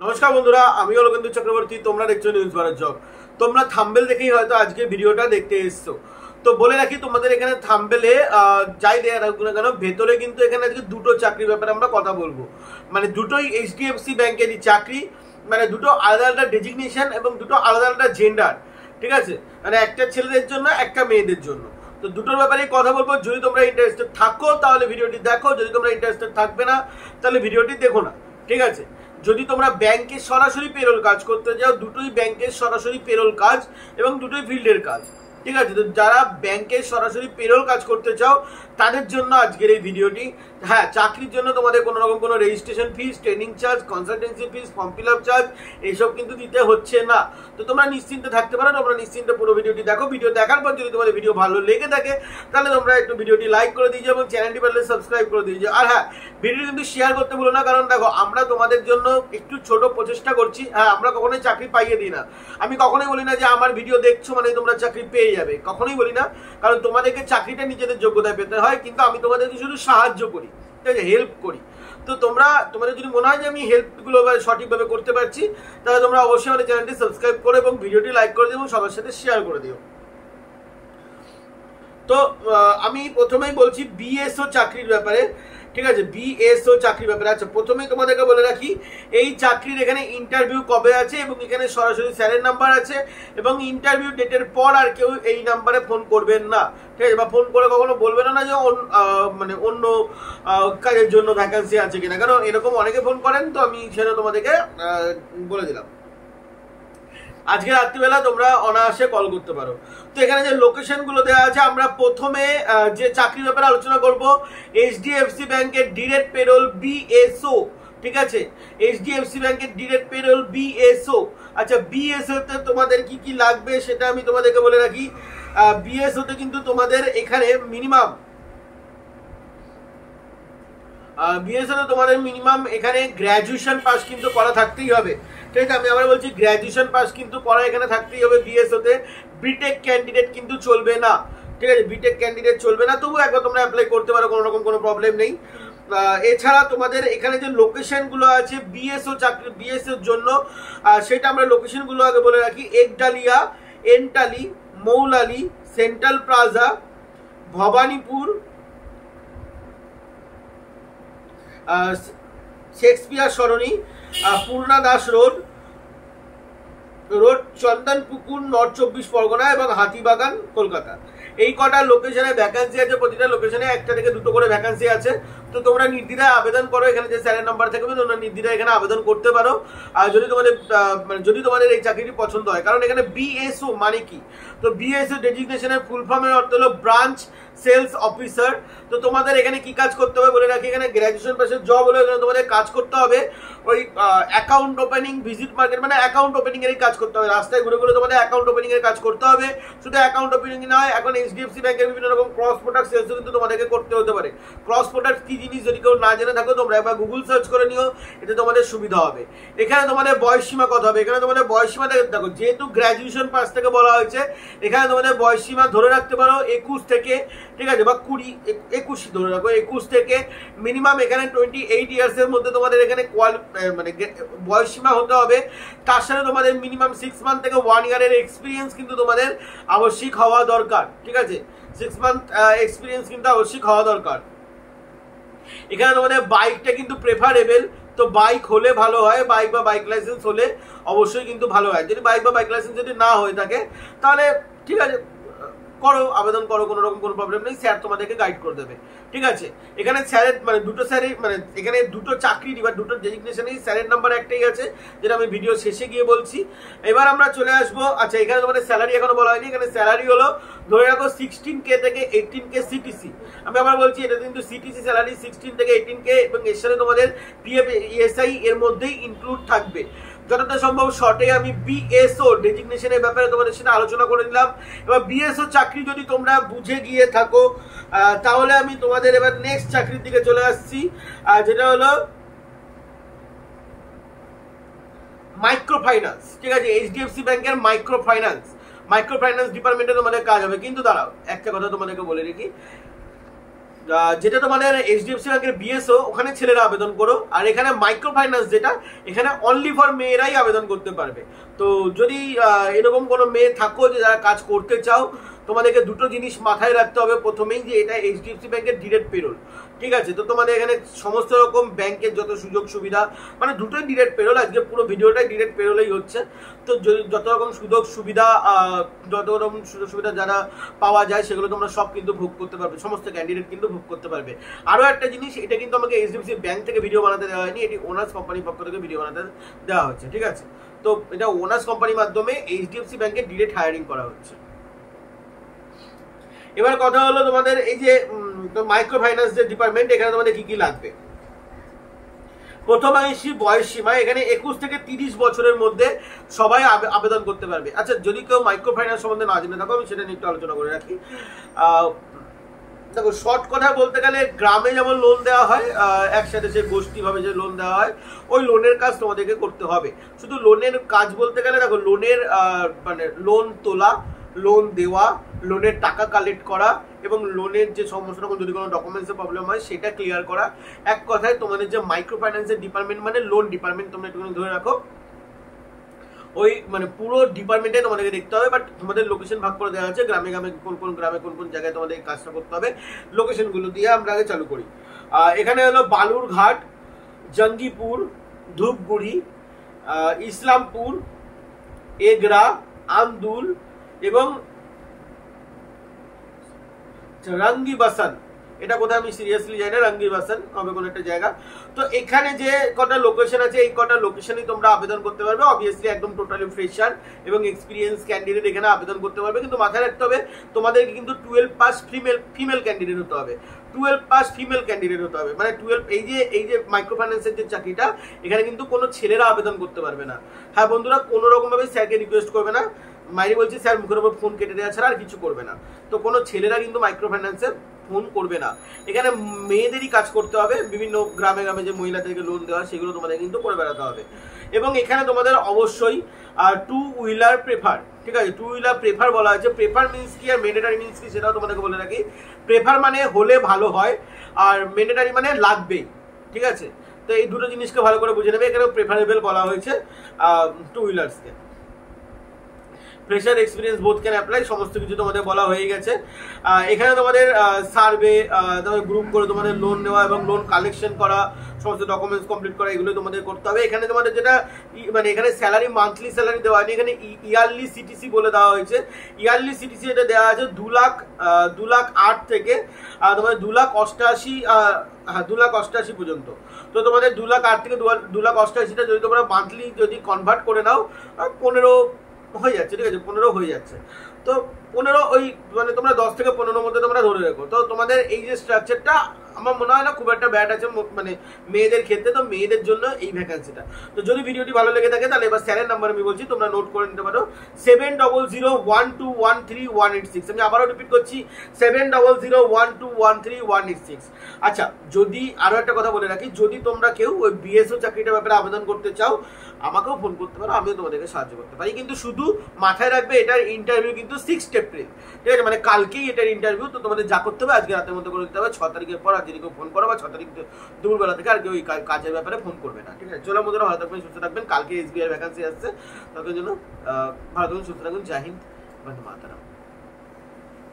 নমস্কার বন্ধুরা, আমি অলকেন্দু চক্রবর্তী। তোমরা দেখছো নিউজ ভারত জব। তোমরা থাম্বেল দেখেই হয়তো আজকে ভিডিওটা দেখতে এসছো। তো বলে রাখি, তোমাদের এখানে থাম্বেলে যাই দেয়া রাখবো না কেন, ভেতরে কিন্তু এখানে আজকে দুটো চাকরির ব্যাপারে আমরা কথা বলবো। মানে দুটোই এইচডিএফসি ব্যাংকেরই চাকরি, মানে দুটো আলাদা আলাদা ডেজিগনেশন এবং দুটো আলাদা আলাদা জেন্ডার। ঠিক আছে, মানে একটা ছেলেদের জন্য একটা মেয়েদের জন্য। তো দুটোর ব্যাপারেই কথা বলবো। যদি তোমরা ইন্টারেস্টেড থাকো তাহলে ভিডিওটি দেখো, যদি তোমরা ইন্টারেস্টেড থাকবে না তাহলে ভিডিওটি দেখো না। ঠিক আছে, যদি তোমরা ব্যাংকে সরাসরি পেরোল কাজ করতে যাও, দুটোই ব্যাংকের সরাসরি পেরোল কাজ এবং দুটোই ফিল্ডের কাজ। ঠিক আছে, তো যারা ব্যাংকে সরাসরি পেরোল কাজ করতে চাও তাদের জন্য আজকের এই ভিডিওটি। হ্যাঁ, চাকরির জন্য তোমাদের কোনো রকম কোনো registration fees, training charge, consultancy fees, form fill up charge এইসব কিন্তু দিতে হচ্ছে না। তো তোমরা নিশ্চিন্তে থাকতে পারো, তোমরা নিশ্চিন্তে পুরো ভিডিওটি দেখো। ভিডিও দেখার পর যদি তোমাদের ভিডিও ভালো লেগে থাকে তাহলে তোমরা একটু ভিডিওটি লাইক করে দিয়েছো এবং চ্যানেলটি পারলে সাবস্ক্রাইব করে দিয়েছো। আর হ্যাঁ, ভিডিওটি কিন্তু শেয়ার করতে ভুলো না, কারণ দেখো আমরা তোমাদের জন্য একটু ছোট প্রচেষ্টা করছি। হ্যাঁ, আমরা কখনোই চাকরি পাইয়ে দিই না। আমি কখনোই বলি না যে আমার ভিডিও দেখছো মানে তোমরা চাকরি পেয়ে যাবে, কখনোই বলি না। কারণ তোমাদেরকে চাকরিটা নিজেদের যোগ্যতায় পেতে হয়, কিন্তু আমি তোমাদেরকে শুধু সাহায্য করি, ঠিক আছে, হেল্প করি। তো তোমাদের যদি মনে হয় যে আমি হেল্পগুলো সঠিকভাবে করতে পারছি তাহলে তোমরা অবশ্যই আমাদের চ্যানেলটি সাবস্ক্রাইব করো এবং ভিডিওটি লাইক করে দিও এবং সবার সাথে শেয়ার করে দিও। তো আমি প্রথমেই বলছি বিএসও চাকরির ব্যাপারে। ঠিক আছে, বিএসও চাকরির ব্যাপারে। আচ্ছা, প্রথমেই তোমাদেরকে বলে রাখি এই চাকরির এখানে ইন্টারভিউ কবে আছে এবং এখানে সরাসরি স্যারের নাম্বার আছে এবং ইন্টারভিউ ডেটের পর আর কেউ এই নাম্বারে ফোন করবেন না। ঠিক আছে, বা ফোন করে কখনো বলবেন না যে মানে অন্য কাজের জন্য ভ্যাকান্সি আছে কিনা, কারণ এরকম অনেকে ফোন করেন। তো আমি সেটা তোমাদেরকে বলে দিলাম। আজকে রাত্রিবেলা তোমরা অনায়াসে কল করতে পারো। তো এখানে যে লোকেশন গুলো দেওয়া আছে, আমরা প্রথমে যে চাকরির ব্যাপারে আলোচনা করব এইচডিএফসি ব্যাংকের ডিরেক্ট পেরোল বিএসও। ঠিক আছে, এইচডিএফসি ব্যাংকের ডিরেক্ট পেরোল বিএসও। আচ্ছা, বিএসও তে তোমাদের কি কি লাগবে সেটা আমি তোমাদেরকে বলে রাখি। বিএসও তে কিন্তু তোমাদের এখানে মিনিমাম তোমাদের মিনিমাম এখানে গ্র্যাজুয়েশন পাস কিন্তু করা থাকতেই হবে। ঠিক আছে, আমি আবার বলছি গ্র্যাজুয়েশন পাস কিন্তু করা এখানে থাকতেই হবে বিএসওতে। বিটেক ক্যান্ডিডেট কিন্তু চলবে না। ঠিক আছে, বিটেক ক্যান্ডিডেট চলবে না, তবু একবার তোমরা অ্যাপ্লাই করতে পারো, কোনো রকম কোনো প্রবলেম নেই। এছাড়া তোমাদের এখানে যে লোকেশনগুলো আছে বিএসও চাকরি বিএসওর জন্য, সেটা আমরা লোকেশনগুলো আগে বলে রাখি। Ekdalia, Entally, Moulali, Central Plaza, Bhowanipore, Shakespeare Sarani, Purna Das Road, Chandanpukur, North 24 Parganas এবং হাতিবাগান, কলকাতা। এই কটা লোকেশনে ভ্যাকান্সি আছে। প্রতিটা লোকেশনে একটা থেকে দুটো করে ভ্যাকান্সি আছে। তো তোমরা নির্দ্বিধায় আবেদন করো। এখানে যে স্যারের নাম্বার থাকবে তোমরা নির্দ্বিধায় এখানে আবেদন করতে পারো। আর যদি তোমাদের এই চাকরিটি পছন্দ হয়, কারণ এখানে বিএসও মানে কি, তো বিএসও ডেজিগনেশনের ফুল ফর্মের অর্থ হলো ব্রাঞ্চ সেলস অফিসার। তো তোমাদের এখানে কি কাজ করতে হবে বলে রাখি। এখানে গ্র্যাজুয়েশন পাশের জব হলে এখানে তোমাদের কাজ করতে হবে ওই অ্যাকাউন্ট ওপেনিং, ভিজিট মার্কেট, মানে অ্যাকাউন্ট ওপেনিং এর কাজ করতে হবে। রাস্তায় ঘুরে ঘুরে তোমাদের অ্যাকাউন্ট ওপেনিং এর কাজ করতে হবে। শুধু অ্যাকাউন্ট ওপেনিং নয়, এখন এইচডিএফসি ব্যাংকের বিভিন্ন রকম ক্রস প্রোডাক্ট সেলসও কিন্তু তোমাদেরকে করতে হতে পারে। ক্রস প্রোডাক্ট কি জিনিস যদি কেউ না জেনে থাকো তোমরা একবার গুগল সার্চ করে নিও, এতে তোমাদের সুবিধা হবে। এখানে তোমাদের বয়স সীমা কত হবে, এখানে তোমাদের বয়স সীমা দেখো, যেহেতু গ্র্যাজুয়েশন পাস থেকে বলা হয়েছে এখানে তোমাদের বয়স সীমা ধরে রাখতে পারো 21 থেকে, ঠিক আছে, বা 21 ধরে রাখো, 21 থেকে মিনিমাম এখানে 28 ইয়ার্স এর মধ্যে তোমাদের এখানে মানে বয়স সীমা হতে হবে। তার সাথে তোমাদের মিনিমাম 6 মান্থ থেকে 1 ইয়ারের এক্সপিরিয়েন্স কিন্তু তোমাদের আবশ্যিক হওয়া দরকার। ঠিক আছে, 6 মান্থ এক্সপিরিয়েন্স কিন্তু আবশ্যিক হওয়া দরকার। এখানে তোমাদের বাইকটা কিন্তু প্রেফারেবল, তো বাইক হলে ভালো হয়, বাইক বা বাইক লাইসেন্স হলে অবশ্যই কিন্তু ভালো হয়। যদি বাইক বা বাইক লাইসেন্স যদি না হয়ে থাকে তাহলে ঠিক আছে, করো, আবেদন করো, কোনো রকম কোনো প্রবলেম নেই, স্যার তোমাদেরকে গাইড করে দেবে। ঠিক আছে, এখানে স্যারের মানে দুটো স্যারই, মানে এখানে দুটো চাকরি বা দুটো ডেজিগনেশনেই স্যারের নাম্বার একটাই আছে, যেটা আমি ভিডিও শেষে গিয়ে বলছি। এবার আমরা চলে আসবো। আচ্ছা, এখানে তোমাদের স্যালারি এখনো বলা হয়নি। এখানে স্যালারি হলো ধরে রাখো 16K থেকে 18K সিটিসি। আমি আবার বলছি এটা কিন্তু সিটিসি স্যালারি 16 থেকে 18K এবং এর সাথে তোমাদের পিএফ ইএসআই এর মধ্যেই ইনক্লুড থাকবে। যতটা সম্ভব শর্টে আমি বিএসও ডেজিগনেশনের ব্যাপারে তোমাদের সাথে আলোচনা করে দিলাম। এবার বিএসও চাকরি যদি তোমরা বুঝে গিয়ে থাকো তাহলে আমি তোমাদের এবার নেক্সট চাকরির দিকে চলে আসছি, যেটা হলো মাইক্রো ফাইন্যান্স। ঠিক আছে, এইচডিএফসি ব্যাংকের মাইক্রো ফাইন্যান্স ডিপার্টমেন্টে তোমাদের কাজ হবে। কিন্তু দাঁড়াও, একটা কথা তোমাদেরকে বলে রেখি, যেটা তোমাদের এইচডিএফসি ব্যাংকের বিএসও, ওখানে ছেলেরা আবেদন করো। আর এখানে মাইক্রো ফাইন্যান্স যেটা, এখানে অনলি ফর মেয়েরাই আবেদন করতে পারবে। তো যদি এরকম কোনো মেয়ে থাকো যে যারা কাজ করতে চাও, তোমাদেরকে দুটো জিনিস মাথায় রাখতে হবে প্রথমেই, যে এটা এইচডিএফসি ব্যাংকের ডিরেক্ট পেরোল, ঠিক আছে? তো তোমাদের এখানে সমস্ত রকম ব্যাংকের যত সুযোগ সুবিধা, মানে দুটোই ডিরেক্ট পেরোল, আজকে পুরো ভিডিওটাই ডিরেক্ট পেরোলেই হচ্ছে। তো যত রকম সুযোগ সুবিধা, যত রকম সুযোগ সুবিধা যারা পাওয়া যায় সেগুলো তোমরা সব কিন্তু ভোগ করতে পারবে, সমস্ত ক্যান্ডিডেট কিন্তু ভোগ করতে পারবে। আরও একটা জিনিস, এটা কিন্তু আমাকে এইচডিএফসি ব্যাংক থেকে ভিডিও বানাতে দেওয়া হয়নি, এটি ওনার্স কোম্পানির পক্ষ থেকে ভিডিও বানাতে দেওয়া হচ্ছে, ঠিক আছে? তো এটা ওনার্স কোম্পানির মাধ্যমে এইচডিএফসি ব্যাংকে ডিরেক্ট হায়ারিং করা হচ্ছে। এবার কথা হলো তোমাদের এই যে মাইক্রো ফাইন্যান্স যে ডিপার্টমেন্ট, এখানে তোমাদের কি কি লাগবে। প্রথমাংশী বয়স সীমা এখানে 21 থেকে 30 বছরের মধ্যে সবাই আবেদন করতে পারবে। আচ্ছা, যদি কেউ মাইক্রো ফাইন্যান্স সম্বন্ধে না জেনে থাকো, আমি সেটা নিয়ে একটু আলোচনা করে রাখি। দেখো, শর্ট কথা বলতে গেলে গ্রামে যেমন লোন দেওয়া হয়, একসাথে সে গোষ্ঠীভাবে যে লোন দেওয়া হয়, ওই লোনের কাজ তোমাদেরকে করতে হবে। শুধু লোনের কাজ বলতে গেলে দেখো, লোনের মানে লোন তোলা, লোন দেওয়া, লোনের টাকা কালেক্ট করা এবং লোনের যে সমস্ত রকম যদি কোনো ডকুমেন্টসের প্রবলেম হয় সেটা ক্লিয়ার করা। এক কথায় তোমাদের যে মাইক্রো ফাইন্যান্সের ডিপার্টমেন্ট মানে লোন ডিপার্টমেন্ট, তোমরা একটুখানি ধরে রাখো, ওই মানে পুরো ডিপার্টমেন্টে তোমাদেরকে দেখতে হবে। বাট তোমাদের লোকেশন ভাগ করে দেওয়া আছে, গ্রামে গ্রামে কোন কোন গ্রামে কোন কোন জায়গায় তোমাদের এই কাজটা করতে হবে, লোকেশনগুলো দিয়ে আমরা আগে চালু করি। এখানে হলো বালুরঘাট, জঙ্গিপুর, ধূপগুড়ি, ইসলামপুর, এগরা, আন্দুল এবং রাঙ্গিবাসান। এটা কোথায় আমি সিরিয়াসলি জানি না, রাঙ্গিবাসান হবে কোন একটা জায়গা। তো এখানে যে কটা লোকেশন আছে, এই কটা লোকেশনই তোমরা আবেদন করতে পারবে। অবভিয়াসলি একদম টোটালি ফ্রেশার এবং এক্সপিরিয়েন্স ক্যান্ডিডেট এখানে আবেদন করতে পারবে। কিন্তু মাথায় রাখতে হবে তোমাদেরকে কিন্তু 12 পাস ফিমেল ক্যান্ডিডেট হতে হবে, 12 পাস ফিমেল ক্যান্ডিডেট হতে হবে। মানে 12, এই যে মাইক্রো ফাইন্যান্সের যে চাকরিটা, এখানে কিন্তু কোনো ছেলেরা আবেদন করতে পারবে না। হ্যাঁ বন্ধুরা, কোনো রকম ভাবে স্যারকে রিকোয়েস্ট করবে না, মাইরি বলছি স্যার মুখের উপর ফোন কেটে দেওয়া ছাড়া আর কিছু করবে না। তো কোনো ছেলেরা কিন্তু মাইক্রো ফাইন্যান্সে ফোন করবে না। এখানে মেয়েদেরই কাজ করতে হবে, বিভিন্ন গ্রামে গ্রামে যে মহিলাদেরকে লোন দেওয়া সেগুলো তোমাদের কিন্তু করে বেড়াতে হবে। এবং এখানে তোমাদের অবশ্যই 2 হুইলার প্রেফার, ঠিক আছে? 2 হুইলার প্রেফার বলা হয়েছে। প্রেফার মিনস কি আর ম্যান্ডেটরি মিনস কি সেটাও তোমাদেরকে বলে রাখি। প্রেফার মানে হলে ভালো হয়, আর ম্যান্ডেটরি মানে লাগবেই, ঠিক আছে? তো এই দুটো জিনিসকে ভালো করে বুঝে নেবে। এখানে প্রেফারেবল বলা হয়েছে 2 হুইলার্সকে। Fresher experience both can apply, সমস্ত কিছু তোমাদের বলা হয়ে গেছে। এখানে তোমাদের সার্ভে, তোমাদের গ্রুপ করে তোমাদের লোন নেওয়া এবং লোন কালেকশন করা, সমস্ত ডকুমেন্টস কমপ্লিট করা, এগুলো তোমাদের করতে হবে। এখানে তোমাদের যেটা মানে এখানে স্যালারি মান্থলি স্যালারি দেওয়া হয়নি, এখানে ইয়ারলি সিটিসি বলে দেওয়া হয়েছে। ইয়ারলি সিটিসি এটা দেওয়া আছে 2,08,000 থেকে তোমাদের 2,88,000, হ্যাঁ 2,88,000 পর্যন্ত। তো তোমাদের 2,08,000 থেকে 2,88,000টা যদি তোমরা মান্থলি যদি কনভার্ট করে নাও, 15 হয়ে যাচ্ছে, ঠিক আছে? 15 হয়ে যাচ্ছে। তো 15 ওই মানে তোমরা 10 থেকে 15 মধ্যে তোমরা ধরে রাখো। তো তোমাদের এই যে স্ট্রাকচারটা আমার মনে হয় না খুব একটা ব্যাড আছে মানে মেয়েদের ক্ষেত্রে। তো মেয়েদের জন্য এই ভ্যাকেন্সিটা। তো যদি ভিডিওটি ভালো লেগে থাকে তাহলে এবার স্যারের নাম্বার আমি বলছি, তোমরা নোট করে নিতে পারো, 7001213186। আমি আবারও রিপিট করছি, 7001213186। আচ্ছা, যদি আরো একটা কথা বলে রাখি, যদি তোমরা কেউ ওই বিএসও চাকরিটার ব্যাপারে আবেদন করতে চাও, আমাকেও ফোন করতে পারো, আমিও তোমাদেরকে সাহায্য করতে পারি। কিন্তু শুধু মাথায় রাখবে এটার ইন্টারভিউ কিন্তু 6 এপ্রিল, ঠিক আছে? মানে কালকেই এটার ইন্টারভিউ। তো তোমাদের যা করতে হবে আজকে রাতের মধ্যে করে দিতে হবে। 6 তারিখের পর আর যদি কেউ ফোন করো বা 6 তারিখ দুপুরবেলা থেকে আর কেউ ওই কাজের ব্যাপারে ফোন করবে না, ঠিক আছে? চলো বন্ধুরা, ভালো থাকবেন, সুস্থ থাকবেন। কালকে এসবিআই ভ্যাকেন্সি আসছে, তার জন্য ভালো থাকবেন, সুস্থ থাকবেন। জয় হিন্দ, বন্দে মাতরম।